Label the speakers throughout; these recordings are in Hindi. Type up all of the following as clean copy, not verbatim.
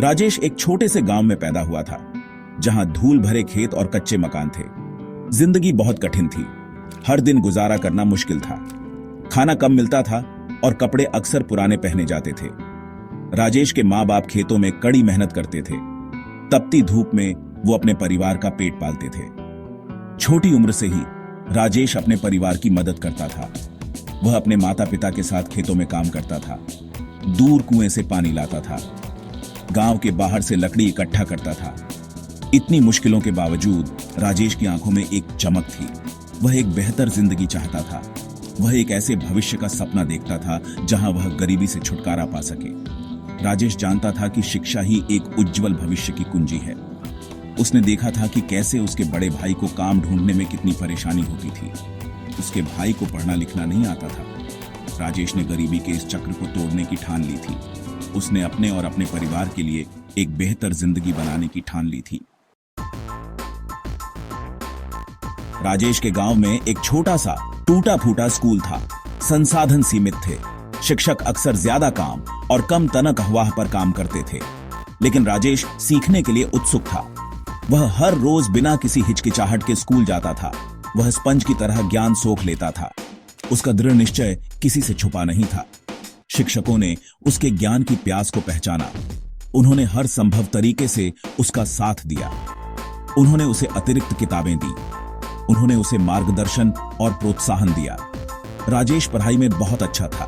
Speaker 1: राजेश एक छोटे से गांव में पैदा हुआ था, जहां धूल भरे खेत और कच्चे मकान थे। जिंदगी बहुत कठिन थी। हर दिन गुजारा करना मुश्किल था। खाना कम मिलता था और कपड़े अक्सर पुराने पहने जाते थे। राजेश के माँ बाप खेतों में कड़ी मेहनत करते थे। तपती धूप में वो अपने परिवार का पेट पालते थे। छोटी उम्र से ही राजेश अपने परिवार की मदद करता था। वह अपने माता पिता के साथ खेतों में काम करता था, दूर कुएं से पानी लाता था, गांव के बाहर से लकड़ी इकट्ठा करता था। इतनी मुश्किलों के बावजूद राजेश की आंखों में एक चमक थी। वह एक बेहतर जिंदगी चाहता था। वह एक ऐसे भविष्य का सपना देखता था जहां वह गरीबी से छुटकारा पा सके। राजेश जानता था कि शिक्षा ही एक उज्जवल भविष्य की कुंजी है। उसने देखा था कि कैसे उसके बड़े भाई को काम ढूंढने में कितनी परेशानी होती थी। उसके भाई को पढ़ना लिखना नहीं आता था। राजेश ने गरीबी के इस चक्र को तोड़ने की ठान ली थी। उसने अपने और अपने परिवार के लिए एक बेहतर जिंदगी बनाने की ठान ली थी। राजेश के गांव में एक छोटा सा टूटा फूटा स्कूल था। संसाधन सीमित थे। शिक्षक अक्सर ज्यादा काम और कम तनख्वाह पर काम करते थे। लेकिन राजेश सीखने के लिए उत्सुक था। वह हर रोज बिना किसी हिचकिचाहट के स्कूल जाता था। वह स्पंज की तरह ज्ञान सोख लेता था। उसका दृढ़ निश्चय किसी से छुपा नहीं था। शिक्षकों ने उसके ज्ञान की प्यास को पहचाना। उन्होंने हर संभव तरीके से उसका साथ दिया। उन्होंने उसे अतिरिक्त किताबें दी। उन्होंने उसे मार्गदर्शन और प्रोत्साहन दिया। राजेश पढ़ाई में बहुत अच्छा था।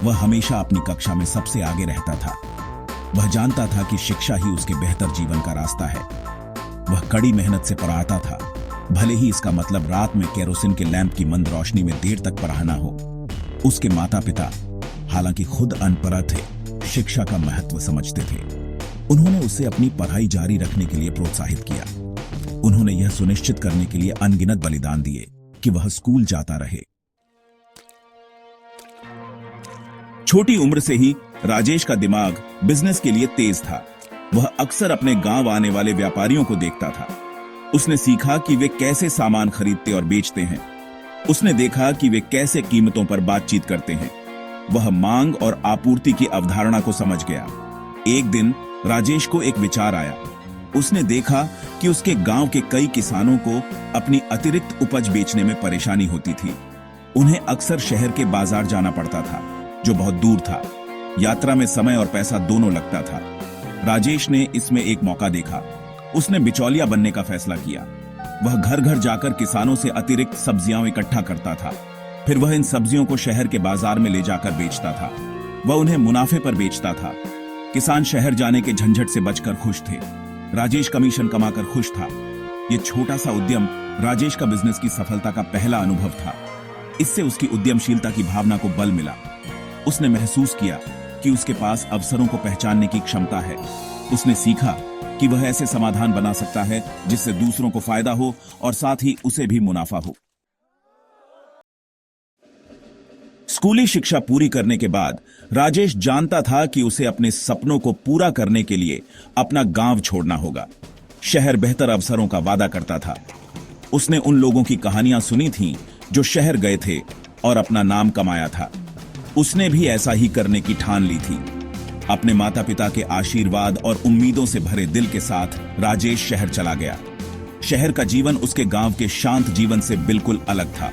Speaker 1: वह हमेशा अपनी कक्षा में सबसे आगे रहता था। वह जानता था कि शिक्षा ही उसके बेहतर जीवन का रास्ता है। वह कड़ी मेहनत से पढ़ाता था, भले ही इसका मतलब रात में केरोसिन के लैंप की मंद रोशनी में देर तक पढ़ाना हो। उसके माता पिता, हालांकि खुद अनपढ़ थे, शिक्षा का महत्व समझते थे। उन्होंने उसे अपनी पढ़ाई जारी रखने के लिए प्रोत्साहित किया। उन्होंने यह सुनिश्चित करने के लिए अनगिनत बलिदान दिए कि वह स्कूल जाता रहे। छोटी उम्र से ही राजेश का दिमाग बिजनेस के लिए तेज था। वह अक्सर अपने गांव आने वाले व्यापारियों को देखता था। उसने सीखा कि वे कैसे सामान खरीदते और बेचते हैं। उसने देखा कि वे कैसे कीमतों पर बातचीत करते हैं। वह मांग और आपूर्ति की अवधारणा को समझ गया। एक दिन राजेश को एक विचार आया। उसने देखा कि उसके गांव के कई किसानों को अपनी अतिरिक्त उपज बेचने में परेशानी होती थी। उन्हें अक्सर शहर के बाजार जाना पड़ता था, जो बहुत दूर था। यात्रा में समय और पैसा दोनों लगता था। राजेश ने इसमें एक मौका देखा। उसने बिचौलिया बनने का फैसला किया। वह घर घर जाकर किसानों से अतिरिक्त सब्जियां इकट्ठा करता था। फिर वह इन सब्जियों को शहर के बाजार में ले जाकर बेचता था। वह उन्हें मुनाफे पर बेचता था। किसान शहर जाने के झंझट से बचकर खुश थे। राजेश कमीशन कमाकर खुश था। यह छोटा सा उद्यम राजेश का बिजनेस की सफलता का पहला अनुभव था। इससे उसकी उद्यमशीलता की भावना को बल मिला। उसने महसूस किया कि उसके पास अवसरों को पहचानने की क्षमता है। उसने सीखा कि वह ऐसे समाधान बना सकता है जिससे दूसरों को फायदा हो और साथ ही उसे भी मुनाफा हो। स्कूली शिक्षा पूरी करने के बाद राजेश जानता था कि उसे अपने सपनों को पूरा करने के लिए अपना गांव छोड़ना होगा। शहर बेहतर अवसरों का वादा करता था। उसने उन लोगों की कहानियां सुनी थीं जो शहर गए थे और अपना नाम कमाया था। उसने भी ऐसा ही करने की ठान ली थी। अपने माता पिता के आशीर्वाद और उम्मीदों से भरे दिल के साथ राजेश शहर चला गया। शहर का जीवन उसके गांव के शांत जीवन से बिल्कुल अलग था।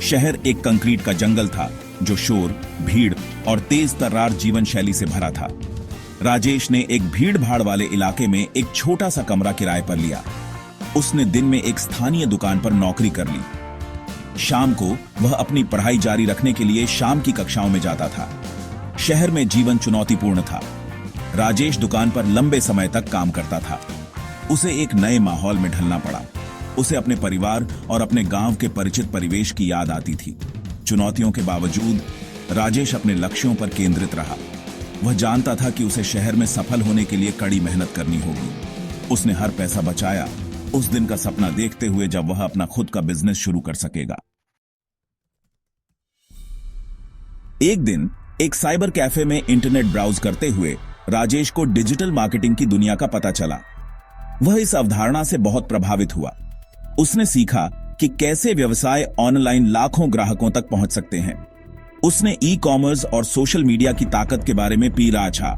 Speaker 1: शहर एक कंक्रीट का जंगल था जो शोर, भीड़ और तेज तर्रार जीवन शैली से भरा था। राजेश ने एक भीड़ भाड़ वाले इलाके में एक छोटा सा कमरा किराए पर लिया। उसने दिन में एक स्थानीय दुकान पर नौकरी कर ली। शाम को वह अपनी पढ़ाई जारी रखने के लिए शाम की कक्षाओं में जाता था। शहर में जीवन चुनौतीपूर्ण था। राजेश दुकान पर लंबे समय तक काम करता था। उसे एक नए माहौल में ढलना पड़ा। उसे अपने परिवार और अपने गांव के परिचित परिवेश की याद आती थी। चुनौतियों के बावजूद राजेश अपने लक्ष्यों पर केंद्रित रहा। वह जानता था कि उसे शहर में सफल होने के लिए कड़ी मेहनत करनी होगी। उसने हर पैसा बचाया, उस दिन का सपना देखते हुए जब वह अपना खुद का बिजनेस शुरू कर सकेगा। एक दिन एक साइबर कैफे में इंटरनेट ब्राउज करते हुए राजेश को डिजिटल मार्केटिंग की दुनिया का पता चला। वह इस अवधारणा से बहुत प्रभावित हुआ। उसने सीखा कि कैसे व्यवसाय ऑनलाइन लाखों ग्राहकों तक पहुंच सकते हैं। उसने ई कॉमर्स और सोशल मीडिया की ताकत के बारे में पी राछा।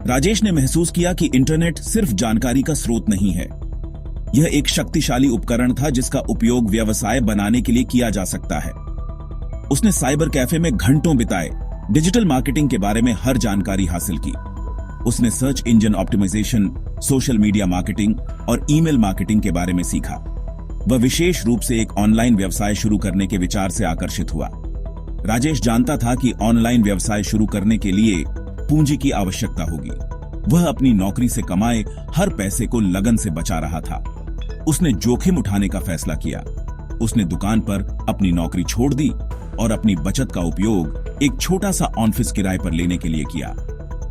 Speaker 1: राजेश ने महसूस किया कि इंटरनेट सिर्फ जानकारी का स्रोत नहीं है, यह एक शक्तिशाली उपकरण था जिसका उपयोग व्यवसाय बनाने के लिए किया जा सकता है। उसने साइबर कैफे में घंटों बिताए, डिजिटल मार्केटिंग के बारे में हर जानकारी हासिल की। उसने search engine optimisation, social media marketing और ईमेल मार्केटिंग के बारे में सीखा। वह विशेष रूप से एक ऑनलाइन व्यवसाय शुरू करने के विचार से आकर्षित हुआ। राजेश जानता था कि ऑनलाइन व्यवसाय शुरू करने के लिए पूंजी की आवश्यकता होगी। वह अपनी नौकरी से कमाए हर पैसे को लगन से बचा रहा था। उसने जोखिम उठाने का फैसला किया। उसने दुकान पर अपनी नौकरी छोड़ दी और अपनी बचत का उपयोग एक छोटा सा ऑफिस किराए पर लेने के लिए किया।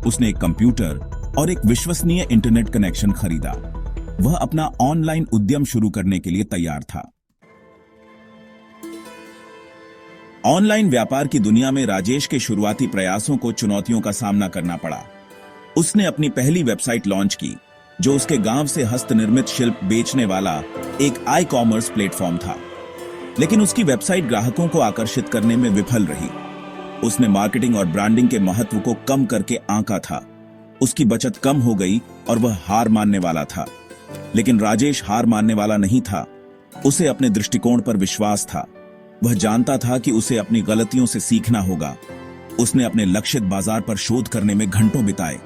Speaker 1: उसने एक कंप्यूटर और एक विश्वसनीय इंटरनेट कनेक्शन खरीदा। वह अपना ऑनलाइन उद्यम शुरू करने के लिए तैयार था। ऑनलाइन व्यापार की दुनिया में राजेश के शुरुआती प्रयासों को चुनौतियों का सामना करना पड़ा। उसने अपनी पहली वेबसाइट लॉन्च की, जो उसके गांव से हस्तनिर्मित शिल्प बेचने वाला एक ई कॉमर्स प्लेटफॉर्म था। लेकिन उसकी वेबसाइट ग्राहकों को आकर्षित करने में विफल रही। उसने मार्केटिंग और ब्रांडिंग के महत्व को कम करके आंका था। उसकी बचत कम हो गई और वह हार मानने वाला था। लेकिन राजेश हार मानने वाला नहीं था। उसे अपने दृष्टिकोण पर विश्वास था। वह जानता था कि उसे अपनी गलतियों से सीखना होगा। उसने अपने लक्षित बाजार पर शोध करने में घंटों बिताए।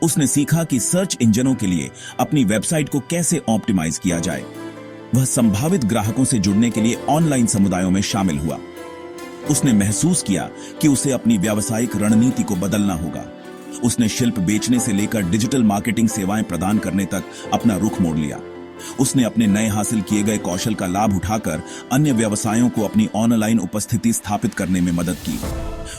Speaker 1: उसने सीखा कि सर्च इंजनों के लिए अपनी वेबसाइट को कैसे ऑप्टिमाइज किया जाए। वह संभावित ग्राहकों से जुड़ने के लिए ऑनलाइन समुदायों में शामिल हुआ। उसने महसूस किया कि उसे अपनी व्यावसायिक रणनीति को बदलना होगा। उसने शिल्प बेचने से लेकर डिजिटल मार्केटिंग सेवाएं प्रदान करने तक अपना रुख मोड़ लिया। उसने अपने नए हासिल किए गए कौशल का लाभ उठाकर अन्य व्यवसायों को अपनी ऑनलाइन उपस्थिति स्थापित करने में मदद की।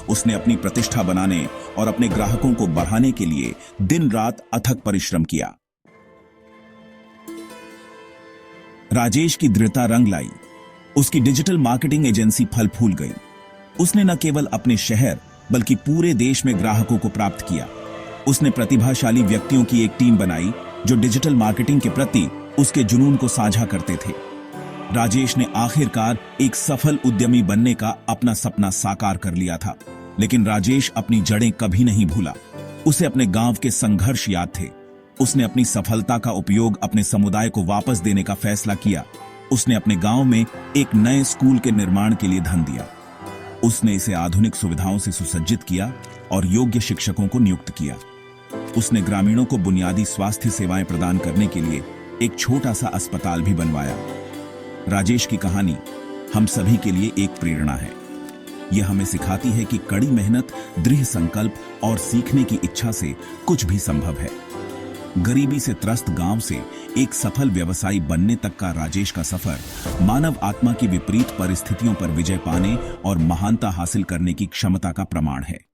Speaker 1: उसने अपनी प्रतिष्ठा बनाने और अपने ग्राहकों को बढ़ाने के लिए दिन रात अथक परिश्रम किया। राजेश की दृढ़ता रंग लाई। उसकी डिजिटल मार्केटिंग एजेंसी फल फूल गई। उसने न केवल अपने शहर बल्कि पूरे देश में ग्राहकों को प्राप्त किया। उसने प्रतिभाशाली व्यक्तियों की एक टीम बनाई जो डिजिटल मार्केटिंग के प्रति उसके जुनून को साझा करते थे। राजेश ने आखिरकार एक सफल उद्यमी बनने का अपना सपना साकार कर लिया था। लेकिन राजेश अपनी जड़ें कभी नहीं भूला। उसे अपने गांव के संघर्ष याद थे। उसने अपनी सफलता का उपयोग अपने समुदाय को वापस देने का फैसला किया। उसने अपने गांव में एक नए स्कूल के निर्माण के लिए धन दिया। उसने इसे आधुनिक सुविधाओं से सुसज्जित किया और योग्य शिक्षकों को नियुक्त किया। उसने ग्रामीणों को बुनियादी स्वास्थ्य सेवाएं प्रदान करने के लिए एक छोटा सा अस्पताल भी बनवाया। राजेश की कहानी हम सभी के लिए एक प्रेरणा है। यह हमें सिखाती है कि कड़ी मेहनत, दृढ़ संकल्प और सीखने की इच्छा से कुछ भी संभव है। गरीबी से त्रस्त गांव से एक सफल व्यवसायी बनने तक का राजेश का सफर मानव आत्मा की विपरीत परिस्थितियों पर विजय पाने और महानता हासिल करने की क्षमता का प्रमाण है।